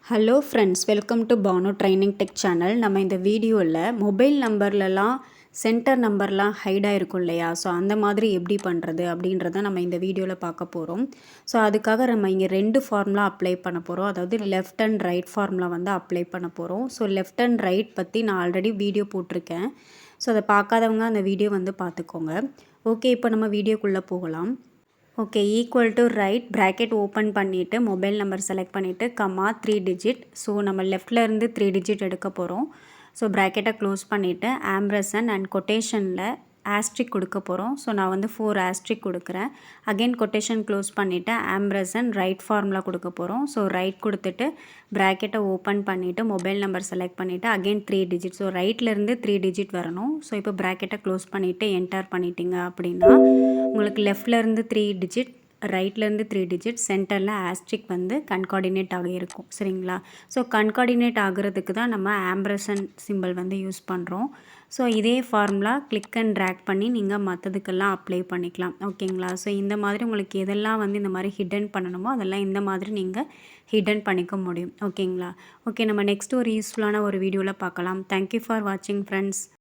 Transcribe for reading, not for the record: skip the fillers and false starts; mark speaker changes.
Speaker 1: Hello friends, welcome to Bhanu training tech channel. நம்ம இந்த வீடியோவில் மொபைல் நம்பர்லலாம் சென்டர் நம்பர்லாம் ஹைட் ஆகிருக்கும் இல்லையா? ஸோ அந்த மாதிரி எப்படி பண்ணுறது அப்படின்றத நம்ம இந்த வீடியோவில் பார்க்க போகிறோம். ஸோ அதுக்காக நம்ம இங்கே 2 ஃபார்முலா அப்ளை பண்ண போகிறோம். அதாவது லெஃப்ட் அண்ட் ரைட் ஃபார்முலா வந்து அப்ளை பண்ண போகிறோம். ஸோ லெஃப்ட் அண்ட் ரைட் பற்றி நான் ஆல்ரெடி வீடியோ போட்டிருக்கேன். ஸோ அதை பார்க்காதவங்க அந்த வீடியோ வந்து பார்த்துக்கோங்க. ஓகே, இப்போ நம்ம வீடியோக்குள்ளே போகலாம். Okay, equal to right bracket open பண்ணிவிட்டு மொபைல் நம்பர் செலக்ட் பண்ணிவிட்டு கம்மா 3 டிஜிட். ஸோ நம்ம லெஃப்ட்லேருந்து 3 டிஜிட் எடுக்க போகிறோம். ஸோ ப்ராக்கெட்டை க்ளோஸ் பண்ணிவிட்டு ஆம்ப்ரசன் அண்ட் கொட்டேஷனில் ஆஸ்ட்ரிக் கொடுக்க போகிறோம். ஸோ நான் வந்து 4 ஆஸ்ட்ரிக் கொடுக்குறேன். அகெயின் கொட்டேஷன் க்ளோஸ் பண்ணிவிட்டு ஆம்ப்ரசன் ரைட் ஃபார்முலா கொடுக்க போகிறோம். ஸோ ரைட் கொடுத்துட்டு ப்ராக்கெட்டை ஓப்பன் பண்ணிவிட்டு மொபைல் நம்பர் செலக்ட் பண்ணிவிட்டு அகெயின் 3 டிஜிட். ஸோ ரைட்லேருந்து 3 டிஜிட் வரணும். ஸோ இப்போ ப்ராக்கெட்டை க்ளோஸ் பண்ணிவிட்டு என்டர் பண்ணிட்டீங்க அப்படின்னா உங்களுக்கு லெஃப்ட்லேருந்து 3 டிஜிட், ரைட்லேருந்து 3 டிஜிட், சென்டரில் ஆஸ்ட்ரிக் வந்து கன்கார்டினேட் ஆகியிருக்கும். சரிங்களா? ஸோ கன்கார்டினேட் ஆகிறதுக்கு தான் நம்ம ஆம்ப்ரசன் சிம்பிள் வந்து யூஸ் பண்ணுறோம். ஸோ இதே ஃபார்முலா கிளிக் அண்ட் ட்ராக் பண்ணி நீங்கள் மற்றதுக்கெல்லாம் அப்ளை பண்ணிக்கலாம். ஓகேங்களா? ஸோ இந்த மாதிரி உங்களுக்கு எதெல்லாம் வந்து இந்த மாதிரி ஹிடன் பண்ணணுமோ அதெல்லாம் இந்த மாதிரி நீங்கள் ஹிடன் பண்ணிக்க முடியும். ஓகேங்களா? ஓகே, நம்ம நெக்ஸ்ட் ஒரு யூஸ்ஃபுல்லான ஒரு வீடியோவில் பார்க்கலாம். தேங்க்யூ ஃபார் வாட்சிங் ஃப்ரெண்ட்ஸ்.